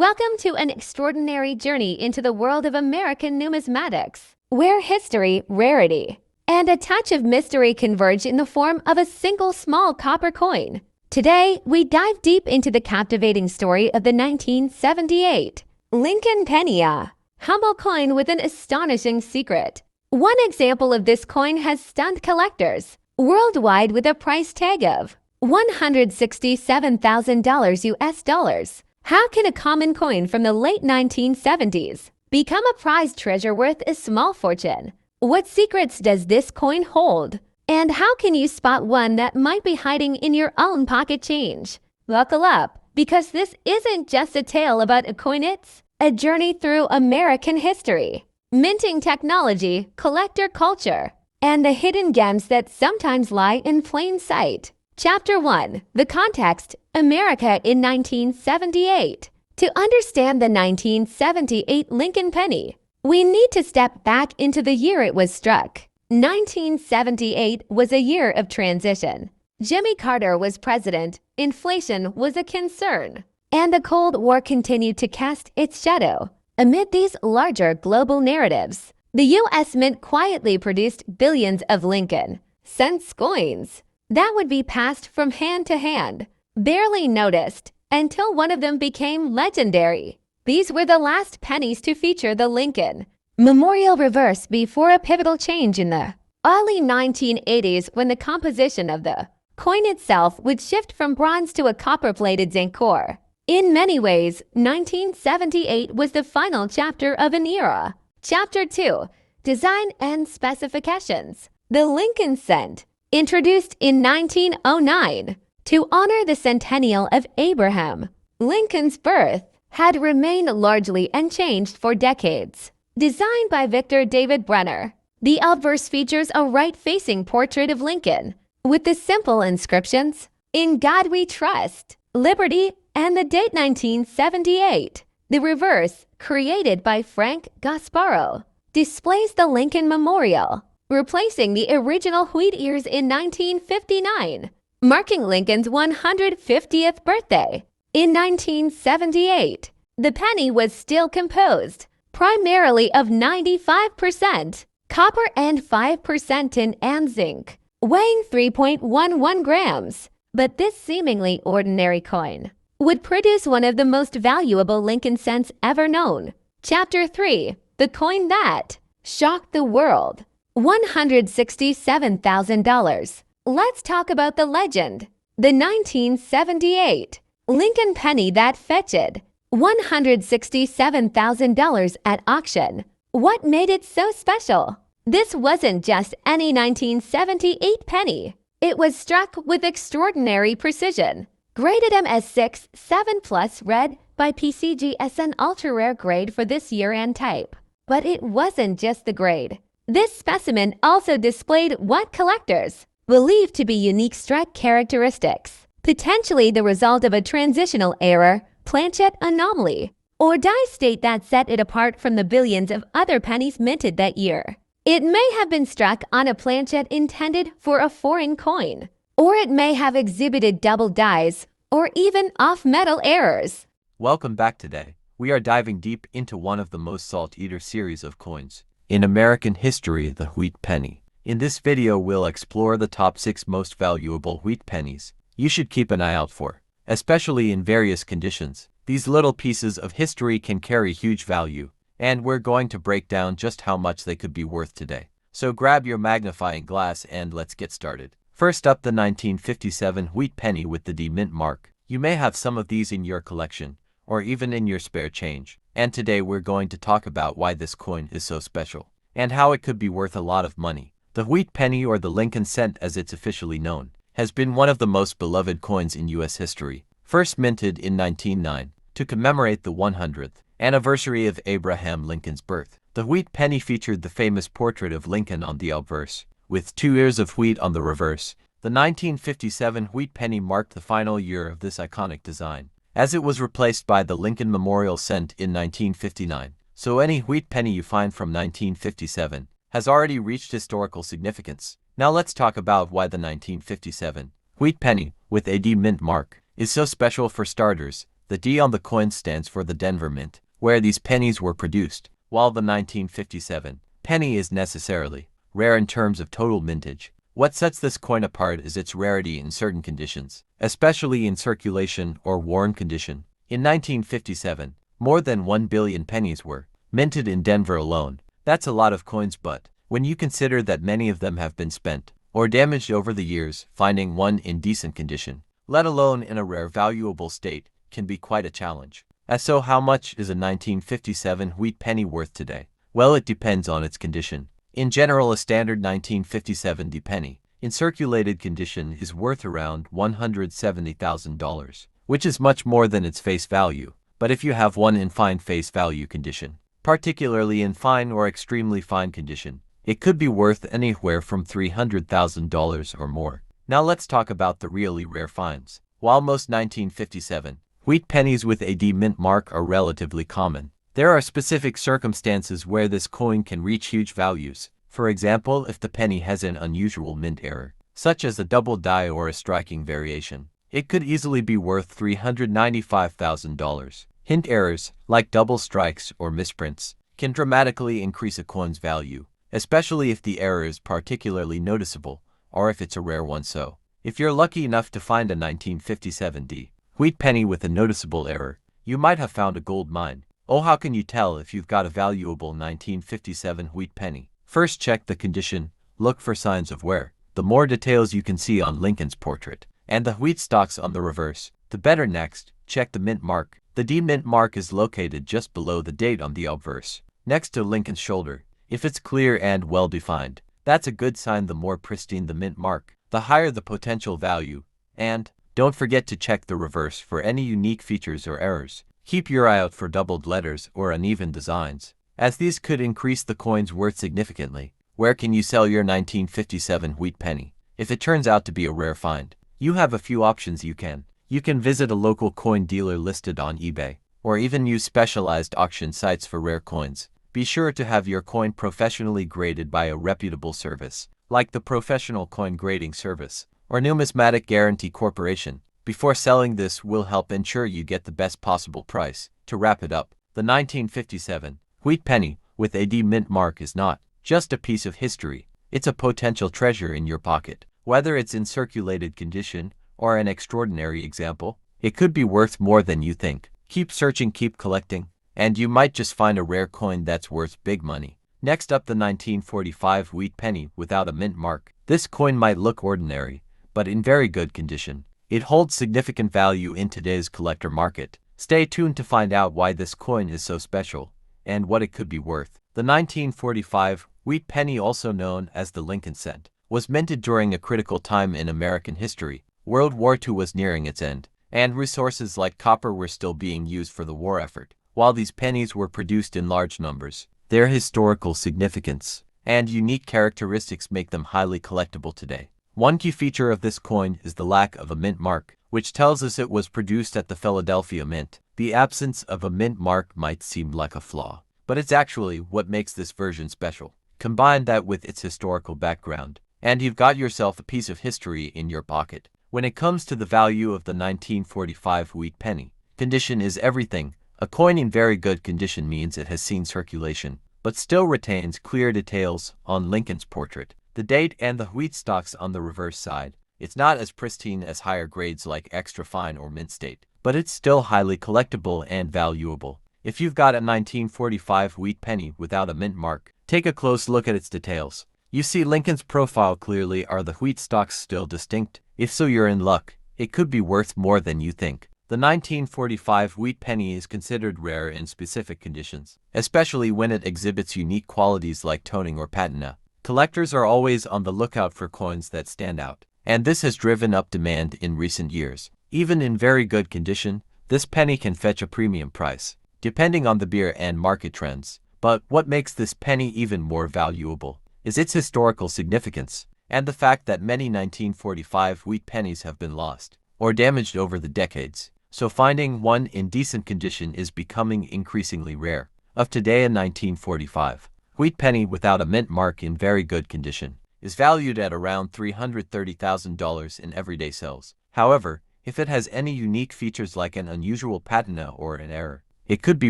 Welcome to an extraordinary journey into the world of American numismatics, where history, rarity, and a touch of mystery converge in the form of a single small copper coin. Today, we dive deep into the captivating story of the 1978 Lincoln penny, a humble coin with an astonishing secret. One example of this coin has stunned collectors worldwide with a price tag of $167,000 US. How can a common coin from the late 1970s become a prized treasure worth a small fortune? What secrets does this coin hold? And how can you spot one that might be hiding in your own pocket change? Buckle up, because this isn't just a tale about a coin, it's a journey through American history, minting technology, collector culture, and the hidden gems that sometimes lie in plain sight. Chapter 1. The Context: America in 1978. To understand the 1978 Lincoln penny, we need to step back into the year it was struck. 1978 was a year of transition. Jimmy Carter was president, inflation was a concern, and the Cold War continued to cast its shadow. Amid these larger global narratives, the U.S. Mint quietly produced billions of Lincoln cents coins that would be passed from hand to hand, barely noticed, until one of them became legendary. These were the last pennies to feature the Lincoln Memorial reverse before a pivotal change in the early 1980s, when the composition of the coin itself would shift from bronze to a copper-plated zinc core. In many ways, 1978 was the final chapter of an era. Chapter 2. Design and Specifications. The Lincoln Cent, introduced in 1909 to honor the centennial of Abraham Lincoln's birth, had remained largely unchanged for decades. Designed by Victor David Brenner, the obverse features a right-facing portrait of Lincoln with the simple inscriptions, "In God We Trust," "Liberty," and the date 1978. The reverse, created by Frank Gasparo, displays the Lincoln Memorial, replacing the original wheat ears in 1959, marking Lincoln's 150th birthday. In 1978, the penny was still composed primarily of 95% copper and 5% tin and zinc, weighing 3.11 grams. But this seemingly ordinary coin would produce one of the most valuable Lincoln cents ever known. Chapter 3. The Coin That Shocked the World. $167,000. Let's talk about the legend. The 1978 Lincoln penny that fetched $167,000 at auction. What made it so special? This wasn't just any 1978 penny. It was struck with extraordinary precision. Graded MS6 7+ red by PCGS, an ultra-rare grade for this year and type. But it wasn't just the grade. This specimen also displayed what collectors believe to be unique strike characteristics, potentially the result of a transitional error, planchet anomaly, or die state that set it apart from the billions of other pennies minted that year. It may have been struck on a planchet intended for a foreign coin, or it may have exhibited double dies or even off-metal errors. Welcome back. Today, we are diving deep into one of the most sought-after series of coins in American history, the wheat penny. In this video, we'll explore the top 6 most valuable wheat pennies you should keep an eye out for, especially in various conditions. These little pieces of history can carry huge value, and we're going to break down just how much they could be worth today. So grab your magnifying glass and let's get started. First up, the 1957 wheat penny with the D mint mark. You may have some of these in your collection, or even in your spare change. And today we're going to talk about why this coin is so special, and how it could be worth a lot of money. The wheat penny, or the Lincoln cent as it's officially known, has been one of the most beloved coins in U.S. history. First minted in 1909 to commemorate the 100th anniversary of Abraham Lincoln's birth. The wheat penny featured the famous portrait of Lincoln on the obverse, with 2 ears of wheat on the reverse. The 1957 wheat penny marked the final year of this iconic design, as it was replaced by the Lincoln Memorial Cent in 1959. So any wheat penny you find from 1957 has already reached historical significance. Now let's talk about why the 1957 wheat penny with a D mint mark is so special. For starters, The D on the coin stands for the Denver Mint, where these pennies were produced, while the 1957 penny is necessarily rare in terms of total mintage. What sets this coin apart is its rarity in certain conditions, especially in circulation or worn condition. In 1957, more than 1 billion pennies were minted in Denver alone. That's a lot of coins, but when you consider that many of them have been spent or damaged over the years, finding one in decent condition, let alone in a rare valuable state, can be quite a challenge. So how much is a 1957 wheat penny worth today? Well, it depends on its condition. In general, a standard 1957 D penny in circulated condition is worth around $170,000, which is much more than its face value. But if you have one in fine face value condition, particularly in fine or extremely fine condition, it could be worth anywhere from $300,000 or more. Now let's talk about the really rare finds. While most 1957 wheat pennies with a D mint mark are relatively common, there are specific circumstances where this coin can reach huge values. For example, if the penny has an unusual mint error, such as a double die or a striking variation, it could easily be worth $395,000. Hint errors, like double strikes or misprints, can dramatically increase a coin's value, especially if the error is particularly noticeable or if it's a rare one. So, if you're lucky enough to find a 1957 D wheat penny with a noticeable error, you might have found a gold mine. Oh, how can you tell if you've got a valuable 1957 wheat penny? First, check the condition. Look for signs of wear. The more details you can see on Lincoln's portrait and the wheat stalks on the reverse, the better. Next, check the mint mark. The D mint mark is located just below the date on the obverse, next to Lincoln's shoulder. If it's clear and well defined, that's a good sign. The more pristine the mint mark, the higher the potential value. And don't forget to check the reverse for any unique features or errors. Keep your eye out for doubled letters or uneven designs, as these could increase the coin's worth significantly. Where can you sell your 1957 wheat penny? If it turns out to be a rare find, you have a few options. You can visit a local coin dealer listed on eBay, or even use specialized auction sites for rare coins. Be sure to have your coin professionally graded by a reputable service, like the Professional Coin Grading Service or Numismatic Guarantee Corporation. Before selling, this will help ensure you get the best possible price. To wrap it up, the 1957 wheat penny with a D mint mark is not just a piece of history, it's a potential treasure in your pocket. Whether it's in circulated condition or an extraordinary example, it could be worth more than you think. Keep searching, keep collecting, and you might just find a rare coin that's worth big money. Next up, the 1945 wheat penny without a mint mark. This coin might look ordinary, but in very good condition. It holds significant value in today's collector market. Stay tuned to find out why this coin is so special and what it could be worth. The 1945 wheat penny, also known as the Lincoln cent, was minted during a critical time in American history. World War II was nearing its end, and resources like copper were still being used for the war effort. While these pennies were produced in large numbers, their historical significance and unique characteristics make them highly collectible today. One key feature of this coin is the lack of a mint mark, which tells us it was produced at the Philadelphia Mint. The absence of a mint mark might seem like a flaw, but it's actually what makes this version special. Combine that with its historical background, and you've got yourself a piece of history in your pocket. When it comes to the value of the 1945 wheat penny, condition is everything. A coin in very good condition means it has seen circulation, but still retains clear details on Lincoln's portrait, the date, and the wheat stalks on the reverse side. It's not as pristine as higher grades like extra fine or mint state, but it's still highly collectible and valuable. If you've got a 1945 wheat penny without a mint mark, take a close look at its details. You see Lincoln's profile clearly. Are the wheat stalks still distinct? If so, you're in luck. It could be worth more than you think. The 1945 wheat penny is considered rare in specific conditions, especially when it exhibits unique qualities like toning or patina. Collectors are always on the lookout for coins that stand out, and this has driven up demand in recent years. Even in very good condition, this penny can fetch a premium price, depending on the beer and market trends. But what makes this penny even more valuable is its historical significance, and the fact that many 1945 wheat pennies have been lost or damaged over the decades. So finding one in decent condition is becoming increasingly rare. Of today, a 1945 wheat penny without a mint mark in very good condition is valued at around $330,000 in everyday sales. However, If it has any unique features like an unusual patina or an error, it could be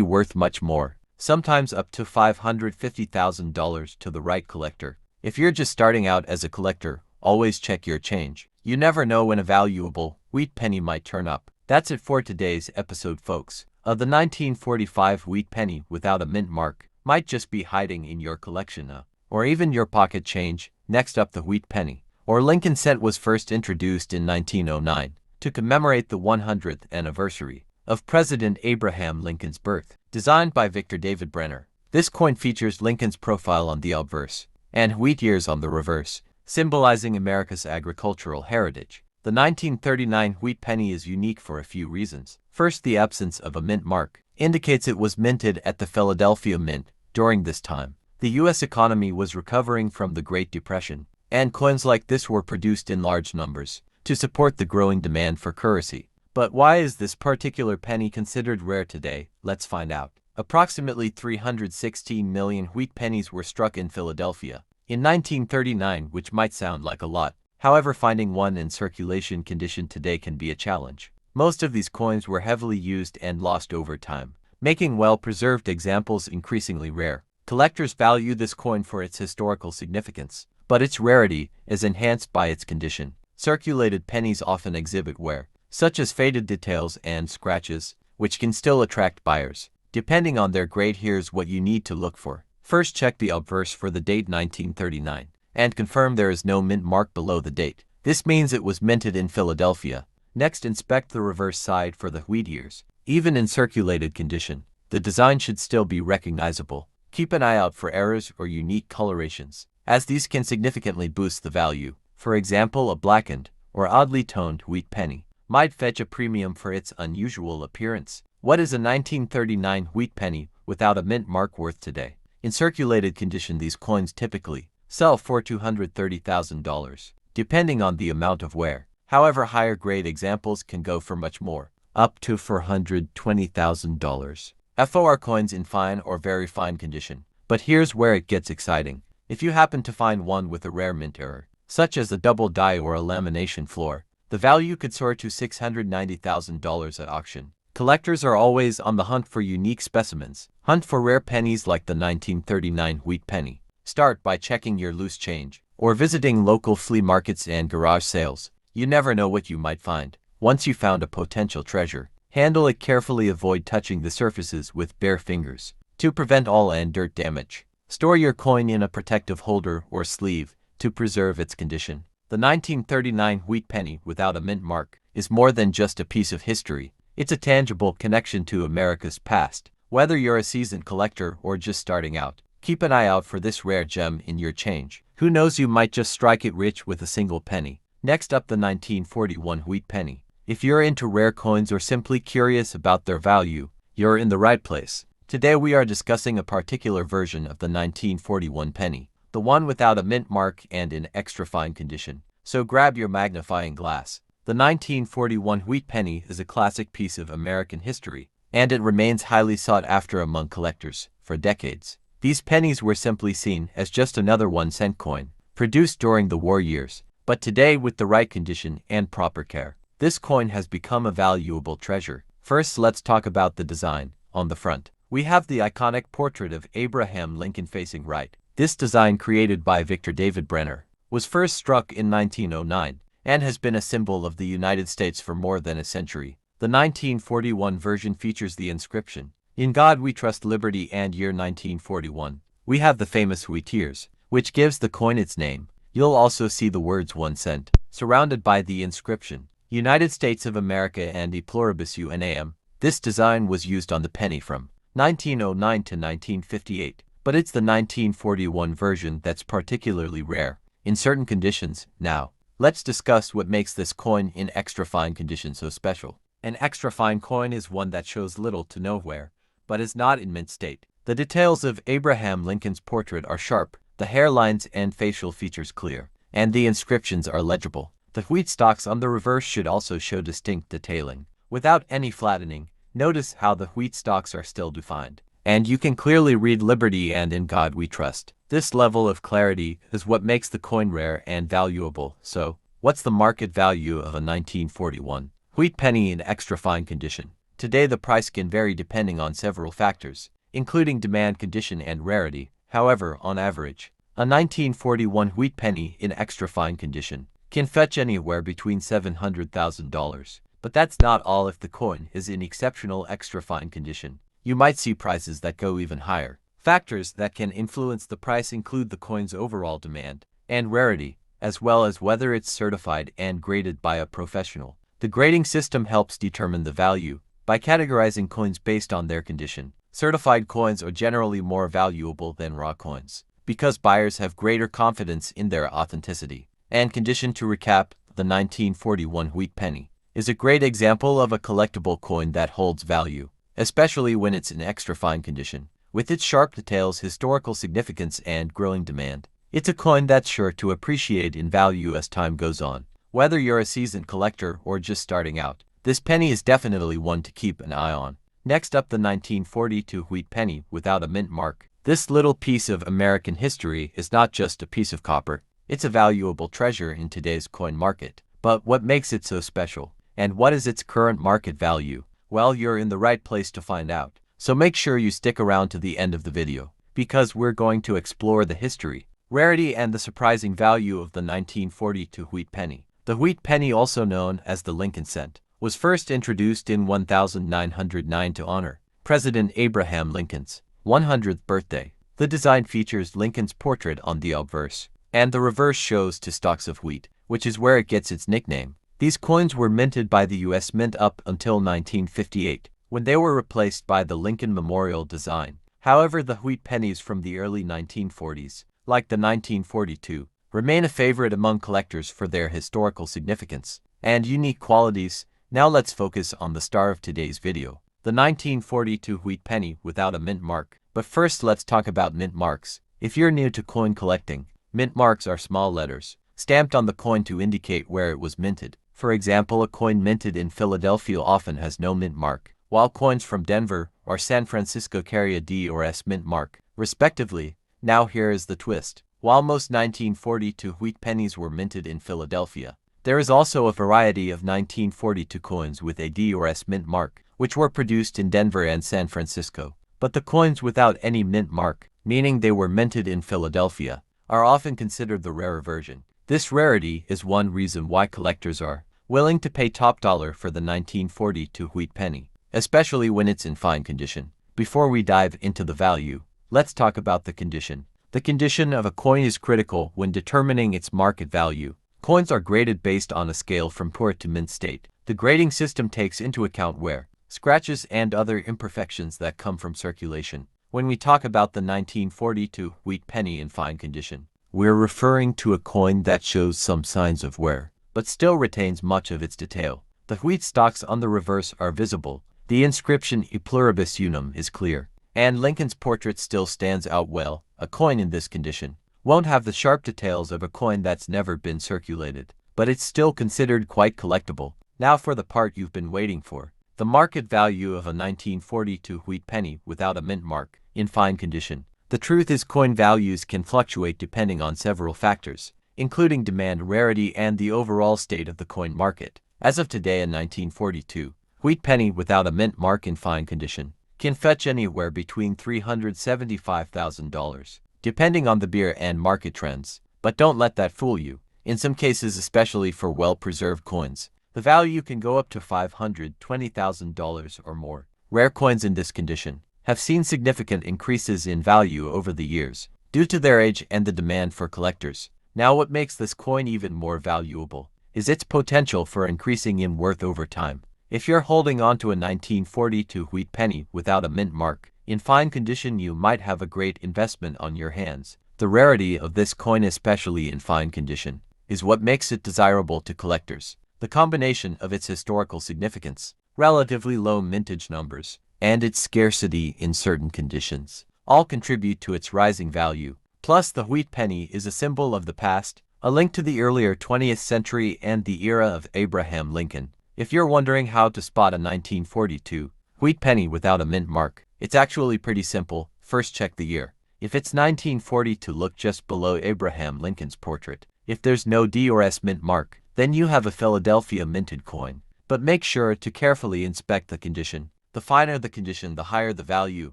worth much more, sometimes up to $550,000 to the right collector. If you're just starting out as a collector, always check your change. You never know when a valuable wheat penny might turn up. That's it for today's episode, folks. The 1945 wheat penny without a mint mark might just be hiding in your collection, or even your pocket change. Next up, the wheat penny, or Lincoln cent, was first introduced in 1909 to commemorate the 100th anniversary of President Abraham Lincoln's birth. Designed by Victor David Brenner, this coin features Lincoln's profile on the obverse and wheat ears on the reverse, symbolizing America's agricultural heritage. The 1939 wheat penny is unique for a few reasons. First, the absence of a mint mark indicates it was minted at the Philadelphia Mint. During this time, the U.S. economy was recovering from the Great Depression, and coins like this were produced in large numbers to support the growing demand for currency. But why is this particular penny considered rare today? Let's find out. Approximately 316 million wheat pennies were struck in Philadelphia in 1939, which might sound like a lot. However, finding one in circulation condition today can be a challenge. Most of these coins were heavily used and lost over time, making well-preserved examples increasingly rare. Collectors value this coin for its historical significance, but its rarity is enhanced by its condition. Circulated pennies often exhibit wear, such as faded details and scratches, which can still attract buyers. Depending on their grade, here's what you need to look for. First, check the obverse for the date 1939, and confirm there is no mint mark below the date. This means it was minted in Philadelphia. Next, inspect the reverse side for the wheat ears. Even in circulated condition, the design should still be recognizable. Keep an eye out for errors or unique colorations, as these can significantly boost the value. For example, a blackened or oddly toned wheat penny might fetch a premium for its unusual appearance. What is a 1939 wheat penny without a mint mark worth today? In circulated condition, these coins typically sell for $230,000, depending on the amount of wear. However, higher grade examples can go for much more, up to $420,000. FOR coins in fine or very fine condition. But here's where it gets exciting. If you happen to find one with a rare mint error, such as a double die or a lamination floor, the value could soar to $690,000 at auction. Collectors are always on the hunt for unique specimens. Hunt for rare pennies like the 1939 wheat penny. Start by checking your loose change, or visiting local flea markets and garage sales. You never know what you might find. Once you found a potential treasure, handle it carefully. Avoid touching the surfaces with bare fingers to prevent oil and dirt damage. Store your coin in a protective holder or sleeve to preserve its condition. The 1939 wheat penny without a mint mark is more than just a piece of history. It's a tangible connection to America's past. Whether you're a seasoned collector or just starting out, keep an eye out for this rare gem in your change. Who knows, you might just strike it rich with a single penny. Next up, the 1941 wheat penny. If you're into rare coins or simply curious about their value, you're in the right place. Today we are discussing a particular version of the 1941 penny, the one without a mint mark and in extra fine condition. So grab your magnifying glass. The 1941 wheat penny is a classic piece of American history, and it remains highly sought after among collectors for decades. These pennies were simply seen as just another 1-cent coin, produced during the war years. But today, with the right condition and proper care, this coin has become a valuable treasure. First, let's talk about the design. On the front, we have the iconic portrait of Abraham Lincoln facing right. This design, created by Victor David Brenner, was first struck in 1909 and has been a symbol of the United States for more than a century. The 1941 version features the inscription, "In God We Trust, Liberty," and year 1941. We have the famous wheat ears, which gives the coin its name. You'll also see the words 1 cent, surrounded by the inscription, United States of America and E Pluribus Unam. This design was used on the penny from 1909 to 1958, but it's the 1941 version that's particularly rare in certain conditions. Now, let's discuss what makes this coin in extra fine condition so special. An extra fine coin is one that shows little to no wear, but is not in mint state. The details of Abraham Lincoln's portrait are sharp, the hairlines and facial features clear, and the inscriptions are legible. The wheat stalks on the reverse should also show distinct detailing, without any flattening. Notice how the wheat stalks are still defined, and you can clearly read "Liberty" and "In God We Trust." This level of clarity is what makes the coin rare and valuable. So, what's the market value of a 1941 Wheat penny in extra fine condition. Today the price can vary depending on several factors, including demand, condition, and rarity. However, on average, a 1941 wheat penny in extra fine condition can fetch anywhere between $700,000. But that's not all. If the coin is in exceptional extra fine condition, you might see prices that go even higher. Factors that can influence the price include the coin's overall demand and rarity, as well as whether it's certified and graded by a professional. The grading system helps determine the value by categorizing coins based on their condition. Certified coins are generally more valuable than raw coins because buyers have greater confidence in their authenticity and condition. To recap, the 1941 wheat penny is a great example of a collectible coin that holds value, especially when it's in extra fine condition. With its sharp details, historical significance, and growing demand, it's a coin that's sure to appreciate in value as time goes on. Whether you're a seasoned collector or just starting out, this penny is definitely one to keep an eye on. Next up, the 1942 wheat penny without a mint mark. This little piece of American history is not just a piece of copper, it's a valuable treasure in today's coin market. But what makes it so special? And what is its current market value? Well, you're in the right place to find out. So make sure you stick around to the end of the video, because we're going to explore the history, rarity, and the surprising value of the 1942 wheat penny. The wheat penny, also known as the Lincoln cent, was first introduced in 1909 to honor President Abraham Lincoln's 100th birthday. The design features Lincoln's portrait on the obverse, and the reverse shows 2 stalks of wheat, which is where it gets its nickname. These coins were minted by the U.S. Mint up until 1958, when they were replaced by the Lincoln Memorial design. However, the wheat pennies from the early 1940s, like the 1942, remain a favorite among collectors for their historical significance and unique qualities. Now let's focus on the star of today's video, the 1942 wheat penny without a mint mark. But first, let's talk about mint marks. If you're new to coin collecting, mint marks are small letters stamped on the coin to indicate where it was minted. For example, a coin minted in Philadelphia often has no mint mark, while coins from Denver or San Francisco carry a D or S mint mark, respectively. Now here is the twist. While most 1942 wheat pennies were minted in Philadelphia, there is also a variety of 1942 coins with a D or S mint mark, which were produced in Denver and San Francisco. But the coins without any mint mark, meaning they were minted in Philadelphia, are often considered the rarer version. This rarity is one reason why collectors are willing to pay top dollar for the 1942 wheat penny, especially when it's in fine condition. Before we dive into the value, let's talk about the condition. The condition of a coin is critical when determining its market value. Coins are graded based on a scale from poor to mint state. The grading system takes into account wear, scratches, and other imperfections that come from circulation. When we talk about the 1942 wheat penny in fine condition, we're referring to a coin that shows some signs of wear, but still retains much of its detail. The wheat stalks on the reverse are visible, the inscription E pluribus unum is clear, and Lincoln's portrait still stands out well. A coin in this condition won't have the sharp details of a coin that's never been circulated, but it's still considered quite collectible. Now for the part you've been waiting for, the market value of a 1942 wheat penny without a mint mark, in fine condition. The truth is, coin values can fluctuate depending on several factors, including demand, rarity, and the overall state of the coin market. As of today, a 1942 wheat penny without a mint mark in fine condition can fetch anywhere between $375,000, depending on the beer and market trends. But don't let that fool you. In some cases, especially for well-preserved coins, the value can go up to $520,000 or more. Rare coins in this condition have seen significant increases in value over the years due to their age and the demand for collectors. Now, what makes this coin even more valuable is its potential for increasing in worth over time. If you're holding on to a 1942 wheat penny without a mint mark, in fine condition, you might have a great investment on your hands. The rarity of this coin, especially in fine condition, is what makes it desirable to collectors. The combination of its historical significance, relatively low mintage numbers, and its scarcity in certain conditions all contribute to its rising value. Plus, the wheat penny is a symbol of the past, a link to the earlier 20th century and the era of Abraham Lincoln. If you're wondering how to spot a 1942 wheat penny without a mint mark, it's actually pretty simple. First, check the year. If it's 1942, look just below Abraham Lincoln's portrait. If there's no D or S mint mark, then you have a Philadelphia minted coin. but make sure to carefully inspect the condition. The finer the condition, the higher the value.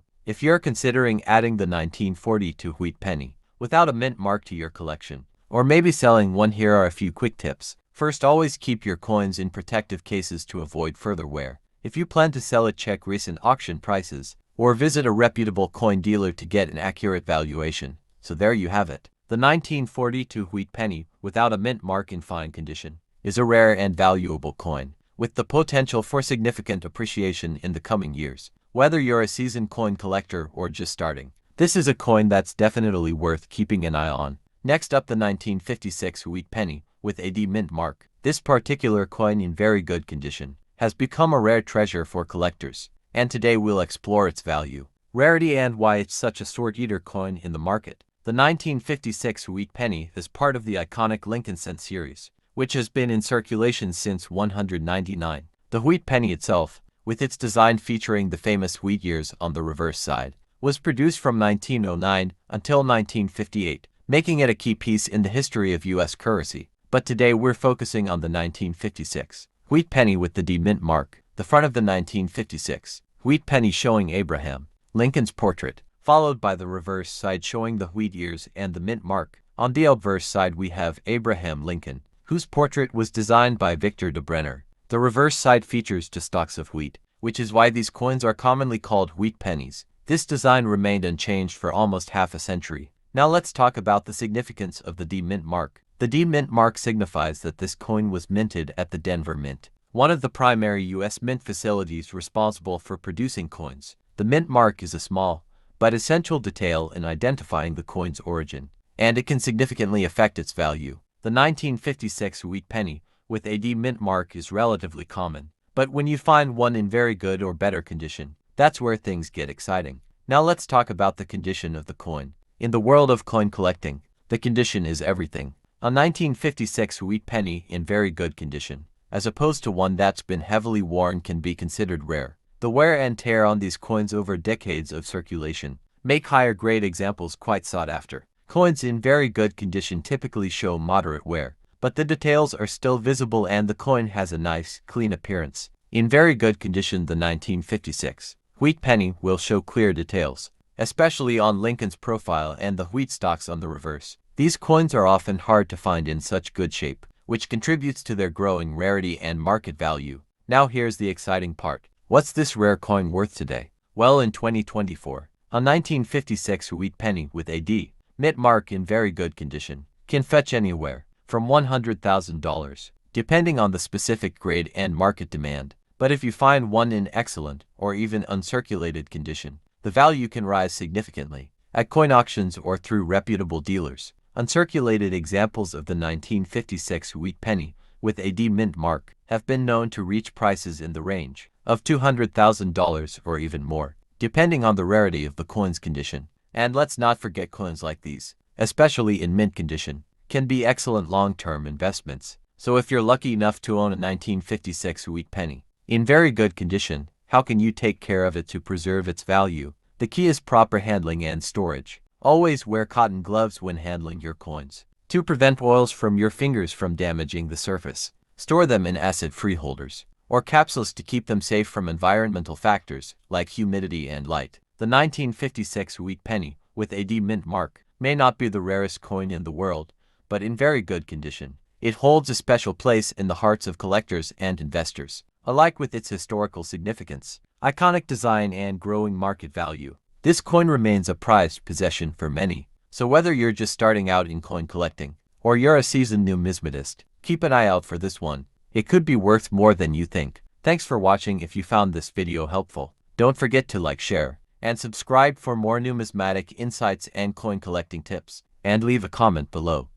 If you're considering adding the 1942 wheat penny without a mint mark to your collection, or maybe selling one, here are a few quick tips. First, always keep your coins in protective cases to avoid further wear. If you plan to sell it, check recent auction prices, or visit a reputable coin dealer to get an accurate valuation. So there you have it. The 1942 wheat penny, without a mint mark in fine condition, is a rare and valuable coin, with the potential for significant appreciation in the coming years. Whether you're a seasoned coin collector or just starting, this is a coin that's definitely worth keeping an eye on. Next up, the 1956 wheat penny with a D mint mark. This particular coin, in very good condition, has become a rare treasure for collectors, and today we'll explore its value, rarity, and why it's such a sought-after coin in the market. The 1956 wheat penny is part of the iconic Lincoln cent series, which has been in circulation since 199. The wheat penny itself, with its design featuring the famous wheat ears on the reverse side, was produced from 1909 until 1958, making it a key piece in the history of U.S. currency. But today we're focusing on the 1956 wheat penny with the D mint mark. The front of the 1956 wheat penny showing Abraham Lincoln's portrait, followed by the reverse side showing the wheat ears and the mint mark. On the obverse side we have Abraham Lincoln, whose portrait was designed by Victor de Brenner. The reverse side features two stalks of wheat, which is why these coins are commonly called wheat pennies. This design remained unchanged for almost half a century. Now let's talk about the significance of the D mint mark. The D mint mark signifies that this coin was minted at the Denver Mint, one of the primary U.S. mint facilities responsible for producing coins. The mint mark is a small but essential detail in identifying the coin's origin, and it can significantly affect its value. The 1956 wheat penny with a D mint mark is relatively common, but when you find one in very good or better condition, that's where things get exciting. Now let's talk about the condition of the coin. In the world of coin collecting, the condition is everything. A 1956 wheat penny in very good condition, as opposed to one that's been heavily worn, can be considered rare. The wear and tear on these coins over decades of circulation make higher grade examples quite sought after. Coins in very good condition typically show moderate wear, but the details are still visible and the coin has a nice, clean appearance. In very good condition, the 1956 wheat penny will show clear details, especially on Lincoln's profile and the wheat stalks on the reverse. These coins are often hard to find in such good shape, which contributes to their growing rarity and market value. Now here's the exciting part. What's this rare coin worth today? Well, in 2024, a 1956 wheat penny with a D mint mark in very good condition can fetch anywhere from $100,000, depending on the specific grade and market demand. But if you find one in excellent or even uncirculated condition, the value can rise significantly at coin auctions or through reputable dealers. Uncirculated examples of the 1956 wheat penny with a D mint mark have been known to reach prices in the range of $200,000 or even more, depending on the rarity of the coin's condition. And let's not forget, coins like these, especially in mint condition, can be excellent long-term investments. So if you're lucky enough to own a 1956 wheat penny in very good condition, how can you take care of it to preserve its value? The key is proper handling and storage. Always wear cotton gloves when handling your coins to prevent oils from your fingers from damaging the surface. Store them in acid-free holders or capsules to keep them safe from environmental factors like humidity and light. The 1956 wheat penny with a D mint mark may not be the rarest coin in the world, but in very good condition, it holds a special place in the hearts of collectors and investors alike. With its historical significance, iconic design, and growing market value, this coin remains a prized possession for many. So whether you're just starting out in coin collecting or you're a seasoned numismatist, keep an eye out for this one. It could be worth more than you think. Thanks for watching. If you found this video helpful, don't forget to like, share, and subscribe for more numismatic insights and coin collecting tips. And leave a comment below.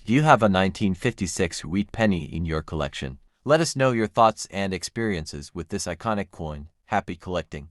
Do you have a 1956 wheat penny in your collection? Let us know your thoughts and experiences with this iconic coin. Happy collecting!